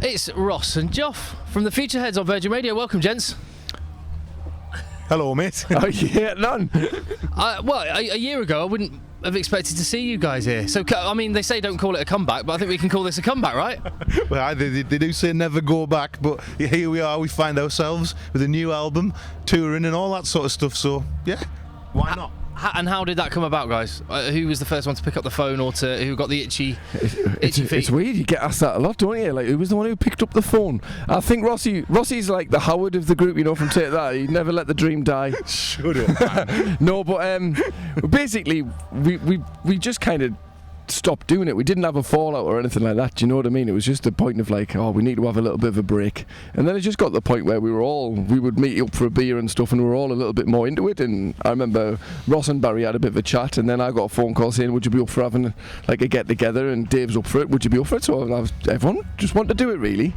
It's Ross and Joff from the Futureheads on Virgin Radio. Welcome, gents. Hello, mate. Oh, yeah, none. Well, a year ago, I wouldn't have expected to see you guys here. So, I mean, they say don't call it a comeback, but I think we can call this a comeback, right? Well, they do say never go back, but here we are. We find ourselves with a new album, touring and all that sort of stuff. So, yeah, why not? And how did that come about, guys? Who was the first one to pick up the phone, or who got the itchy feet? It's weird. You get asked that a lot, don't you? Like, who was the one who picked up the phone? I think Rossi's like the Howard of the group, you know, from Take That. He'd never let the dream die. Shut up. No, but basically, we just kind of stopped doing it. We didn't have a fallout or anything like that. Do you know what I mean? It was just a point of like, oh, we need to have a little bit of a break. And then it just got to the point where we would meet up for a beer and stuff, and we were all a little bit more into it. And I remember Ross and Barry had a bit of a chat, and then I got a phone call saying, would you be up for having like a get together? And Dave's up for it. Would you be up for it? So everyone just wanted to do it, really.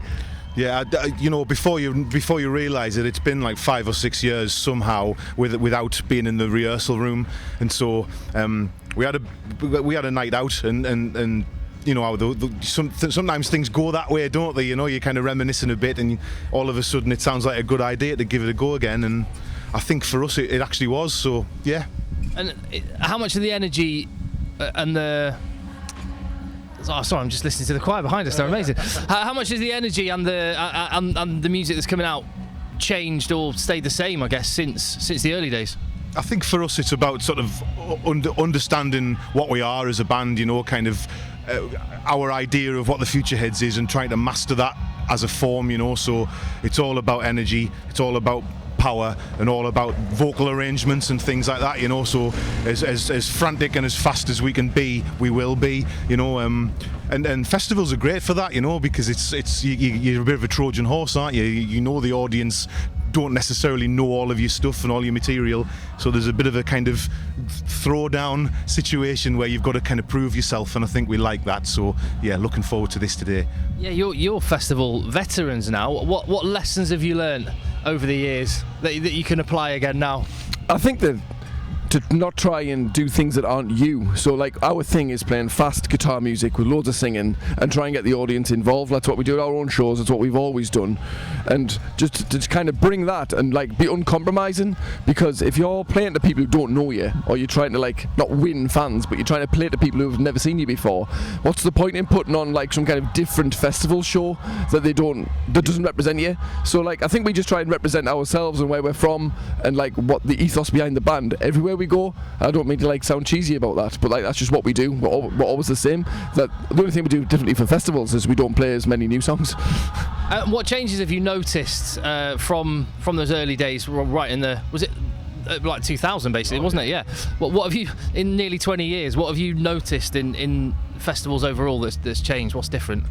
Yeah, you know, before you realise it, it's been like 5 or 6 years somehow without being in the rehearsal room, and so we had a night out, and you know, sometimes things go that way, don't they? You know, you're kind of reminiscing a bit, and all of a sudden it sounds like a good idea to give it a go again, and I think for us it actually was. So yeah. And how much of the energy and the Oh, sorry, I'm just listening to the choir behind us. They're amazing. How much is the energy and the music that's coming out changed or stayed the same, I guess, since the early days? I think for us it's about sort of understanding what we are as a band, you know, kind of our idea of what the Futureheads is, and trying to master that as a form, you know. So it's all about energy, it's all about power, and all about vocal arrangements and things like that, you know. So as frantic and as fast as we can be, we will be, you know. And festivals are great for that, you know, because you're a bit of a Trojan horse, aren't you? You know, the audience don't necessarily know all of your stuff and all your material, so there's a bit of a kind of throwdown situation where you've got to kind of prove yourself, and I think we like that. So yeah, looking forward to this today. Yeah, you're festival veterans now. What lessons have you learned over the years that you can apply again now? I think that to not try and do things that aren't you. So like our thing is playing fast guitar music with loads of singing and try and get the audience involved. That's what we do at our own shows. That's what we've always done. And just to kind of bring that and like be uncompromising, because if you're playing to people who don't know you, or you're trying to like not win fans, but you're trying to play to people who've never seen you before, what's the point in putting on like some kind of different festival show that doesn't represent you? So like I think we just try and represent ourselves and where we're from, and like what the ethos behind the band everywhere we go. I don't mean to like sound cheesy about that, but like that's just what we do. We're always the same. That the only thing we do differently for festivals is we don't play as many new songs. What changes have you noticed from those early days? Right in the, was it like 2000 basically, wasn't it? Yeah. What have you, in nearly 20 years, what have you noticed in festivals overall that's changed? What's different?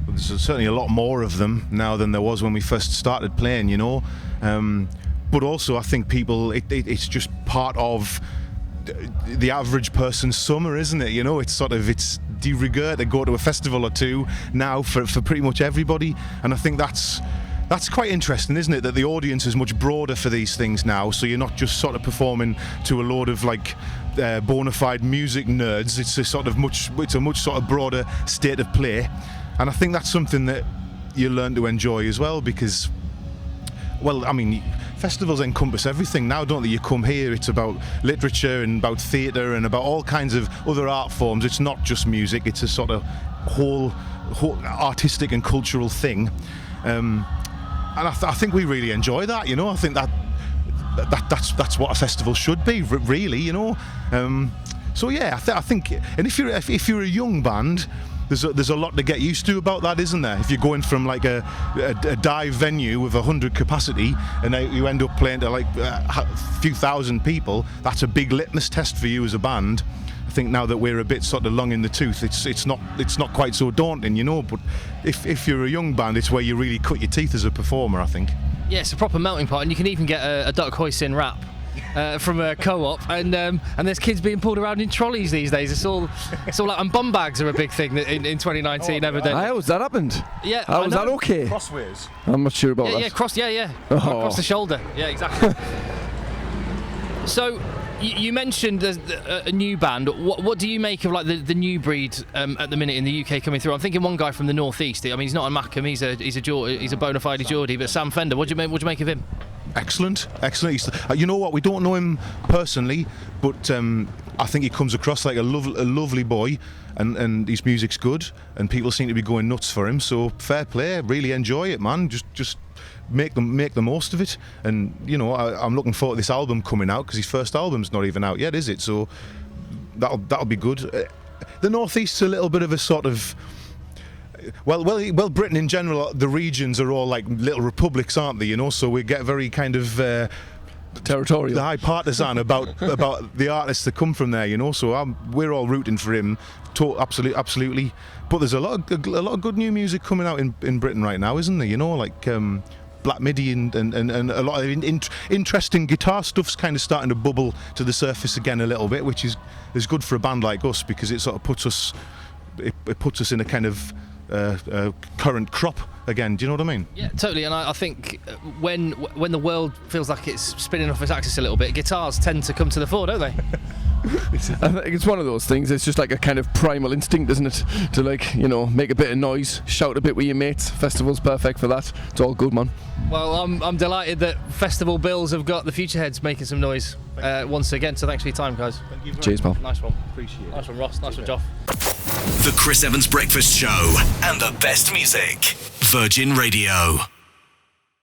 Well, there's certainly a lot more of them now than there was when we first started playing, you know. But also I think people, it's just part of the average person's summer, isn't it? You know, it's de rigueur to go to a festival or two now for pretty much everybody. And I think that's quite interesting, isn't it? That the audience is much broader for these things now. So you're not just sort of performing to a load of like bona fide music nerds. It's a much sort of broader state of play. And I think that's something that you learn to enjoy as well, because, well, I mean, festivals encompass everything now, don't they? You come here, it's about literature and about theatre and about all kinds of other art forms. It's not just music, it's a sort of whole artistic and cultural thing. And I think we really enjoy that, you know. I think that's what a festival should be, really, you know. So yeah, I think, and if you're a young band, there's a lot to get used to about that, isn't there? If you're going from like a dive venue with 100 capacity and you end up playing to like a few thousand people, that's a big litmus test for you as a band. I think now that we're a bit sort of long in the tooth, it's not quite so daunting, you know. But if you're a young band, it's where you really cut your teeth as a performer, I think. Yeah, it's a proper melting pot, and you can even get a duck hoisin rap from a co-op, and there's kids being pulled around in trolleys these days. It's all like, and bum bags are a big thing in 2019. Evidently. How has that happened? Yeah, how was that okay? Crossways. I'm not sure about that. Yeah, across the shoulder. Yeah, exactly. So You mentioned a new band. What do you make of like the new breed at the minute in the UK coming through? I'm thinking one guy from the northeast. I mean, he's not a Mackham. He's a bona fide Geordie. But Sam Fender, what do you make of him? Excellent. You know what? We don't know him personally, but I think he comes across like a lovely boy, and his music's good, and people seem to be going nuts for him. So fair play. Really enjoy it, man. Just make the most of it. And you know, I'm looking forward to this album coming out, because his first album's not even out yet, is it? So that'll be good. The northeast's a little bit of a sort of well, Britain in general, the regions are all like little republics, aren't they? You know, so we get very kind of territorial, high partisan about the artists that come from there. You know, so we're all rooting for him, absolutely. But there's a lot of good new music coming out in Britain right now, isn't there? You know, like Black Midi and a lot of interesting guitar stuff's kind of starting to bubble to the surface again a little bit, which is good for a band like us, because it sort of puts us in a kind of current crop again. Do you know what I mean? Yeah, totally. And I think when the world feels like it's spinning off its axis a little bit, guitars tend to come to the fore, don't they? I think it's one of those things. It's just like a kind of primal instinct, isn't it? To, like, you know, make a bit of noise, shout a bit with your mates. Festival's perfect for that. It's all good, man. Well, I'm delighted that Festival Bills have got the Futureheads making some noise once again. So thanks for your time, guys. Thank you. Cheers, pal. Nice one. Appreciate it. Nice one, Ross. Nice one, Joff. The Chris Evans Breakfast Show and the best music. Virgin Radio.